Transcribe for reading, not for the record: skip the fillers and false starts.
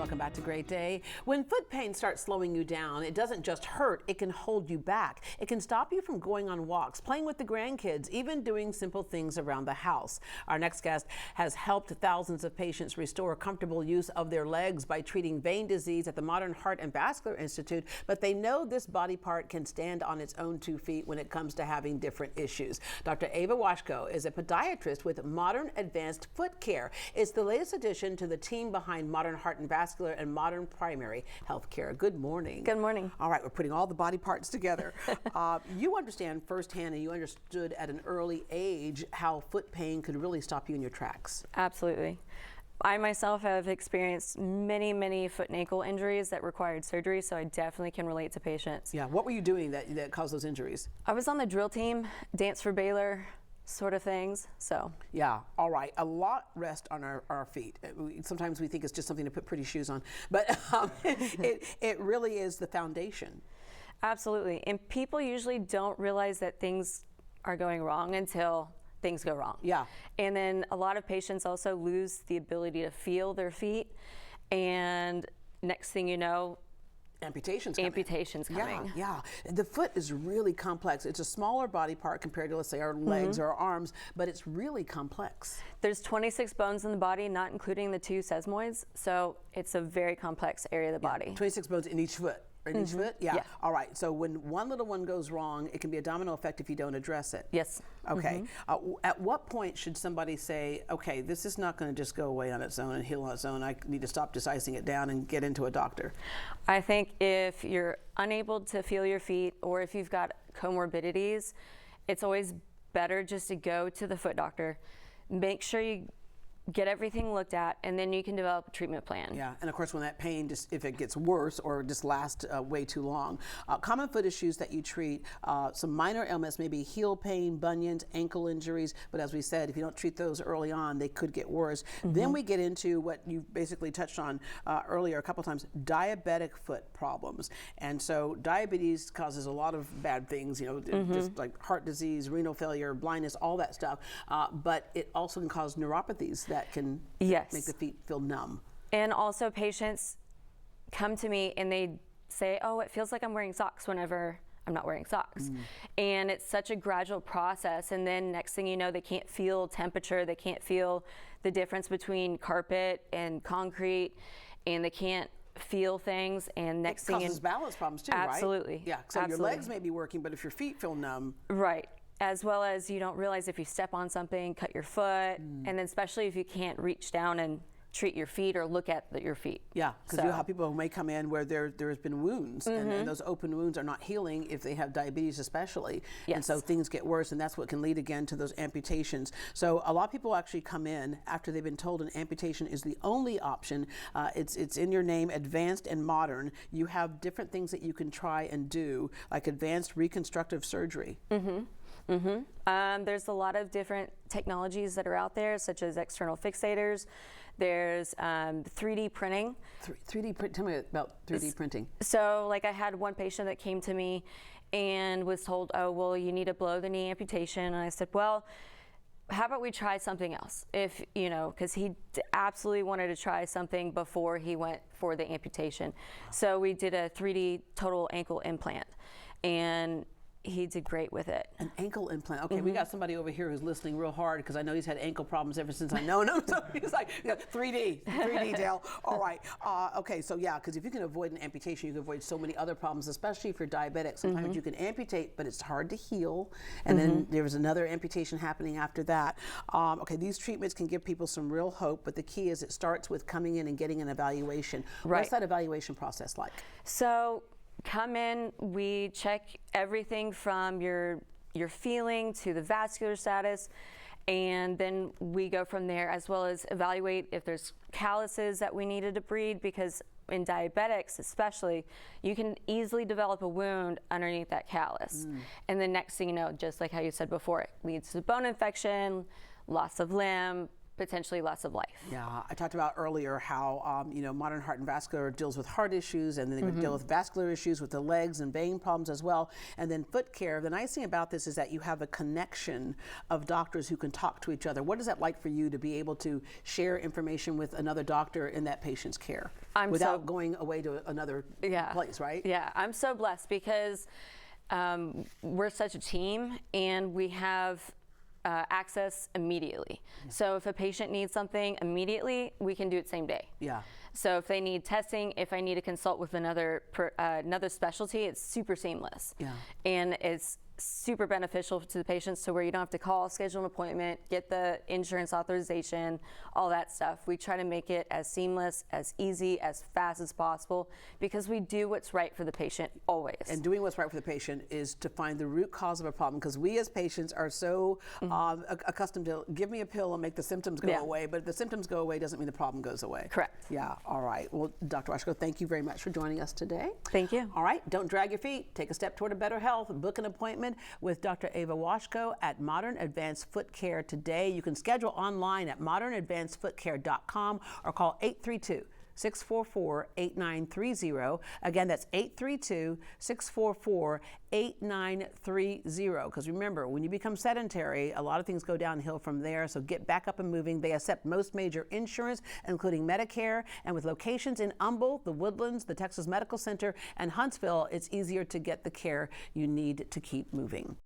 Welcome back to Great Day. When foot pain starts slowing you down, it doesn't just hurt, it can hold you back. It can stop you from going on walks, playing with the grandkids, even doing simple things around the house. Our next guest has helped thousands of patients restore comfortable use of their legs by treating vein disease at the Modern Heart and Vascular Institute, but they know this body part can stand on its own 2 feet when it comes to having different issues. Dr. Ava Washko is a podiatrist with Modern Advanced Foot Care. It's the latest addition to the team behind Modern Heart and Vascular and Modern Primary Health Care. Good morning. Good morning. All right, we're putting all the body parts together. You understand firsthand, and you understood at an early age how foot pain could really stop you in your tracks. Absolutely. I myself have experienced many foot and ankle injuries that required surgery, so I definitely can relate to patients. Yeah, what were you doing that caused those injuries? I was on the drill team, dance for Baylor, sort of things, so. Yeah, all right. A lot rest on our feet. Sometimes we think it's just something to put pretty shoes on, but it really is the foundation. Absolutely, and people usually don't realize that things are going wrong until things go wrong. Yeah. And then a lot of patients also lose the ability to feel their feet, and next thing you know, Amputations coming. Yeah. The foot is really complex. It's a smaller body part compared to, let's say, our legs or our arms, but it's really complex. There's 26 bones in the body, not including the 2 sesamoids, so it's a very complex area of the body. 26 bones in each foot. In each foot? Yeah. All right. So when one little one goes wrong, it can be a domino effect if you don't address it. Yes. Okay. At what point should somebody say, okay, this is not going to just go away on its own and heal on its own. I need to stop just icing it down and get into a doctor? I think if you're unable to feel your feet or if you've got comorbidities, it's always better just to go to the foot doctor. Make sure you get everything looked at, and then you can develop a treatment plan. Yeah, and of course when that pain, just if it gets worse or just lasts way too long. Common foot issues that you treat, some minor ailments, maybe heel pain, bunions, ankle injuries, but as we said, if you don't treat those early on, they could get worse. Then we get into what you basically touched on earlier a couple times, diabetic foot problems. And so diabetes causes a lot of bad things, you know, just like heart disease, renal failure, blindness, all that stuff, but it also can cause neuropathies that can make the feet feel numb. And also patients come to me and they say, oh, it feels like I'm wearing socks whenever I'm not wearing socks. And it's such a gradual process, and then next thing you know, they can't feel temperature, they can't feel the difference between carpet and concrete, and they can't feel things, and next thing it causes balance problems too, absolutely, right? Yeah, so your legs may be working, but if your feet feel numb. Right. As well as you don't realize if you step on something, cut your foot, and then especially if you can't reach down and treat your feet or look at your feet. Yeah, because you have people who may come in where there has been wounds, and those open wounds are not healing if they have diabetes especially. And so things get worse, and that's what can lead again to those amputations. So a lot of people actually come in after they've been told an amputation is the only option. It's in your name, advanced and modern. You have different things that you can try and do, like advanced reconstructive surgery. There's a lot of different technologies that are out there, such as external fixators. There's 3D printing. 3D print. Tell me about 3D printing. So, like, I had one patient that came to me and was told, "Oh, well, you need a below-the-knee amputation." And I said, "Well, how about we try something else?" If you know, because he absolutely wanted to try something before he went for the amputation. So we did a 3D total ankle implant, and he did great with it. An ankle implant. Okay, we got somebody over here who's listening real hard because I know he's had ankle problems ever since I've known him. So he's like, 3D, Dale. All right. Okay, so yeah, because if you can avoid an amputation, you can avoid so many other problems, especially if you're diabetic. Sometimes you can amputate, but it's hard to heal. And then there's another amputation happening after that. Okay, these treatments can give people some real hope, but the key is it starts with coming in and getting an evaluation. Right. What's that evaluation process like? So come in, we check everything from your feeling to the vascular status, and then we go from there, as well as evaluate if there's calluses that we needed to breed, because in diabetics especially, you can easily develop a wound underneath that callus. And the next thing you know, just like how you said before, it leads to bone infection, loss of limb, potentially loss of life. Yeah, I talked about earlier how modern heart and vascular deals with heart issues, and then they deal with vascular issues with the legs and vein problems as well. And then foot care. The nice thing about this is that you have a connection of doctors who can talk to each other. What is that like for you to be able to share information with another doctor in that patient's care without going away to another place, right? Yeah, I'm so blessed because we're such a team, and we have access immediately. So if a patient needs something immediately, we can do it same day. Yeah. So if they need testing, if I need to consult with another specialty, it's super seamless. Yeah. And it's super beneficial to the patients, to where you don't have to call, schedule an appointment, get the insurance authorization, all that stuff. We try to make it as seamless, as easy, as fast as possible, because we do what's right for the patient always. And doing what's right for the patient is to find the root cause of a problem, because we as patients are so accustomed to give me a pill and make the symptoms go away, but if the symptoms go away doesn't mean the problem goes away. Correct. Yeah, all right. Well, Dr. Washko, thank you very much for joining us today. Thank you. All right, don't drag your feet. Take a step toward a better health. Book an appointment with Dr. Ava Washko at Modern Advanced Foot Care today. You can schedule online at modernadvancedfootcare.com or call 832-644-8930. Again, that's 832-644-8930. Because remember, when you become sedentary, a lot of things go downhill from there. So get back up and moving. They accept most major insurance, including Medicare. And with locations in Humble, the Woodlands, the Texas Medical Center, and Huntsville, it's easier to get the care you need to keep moving.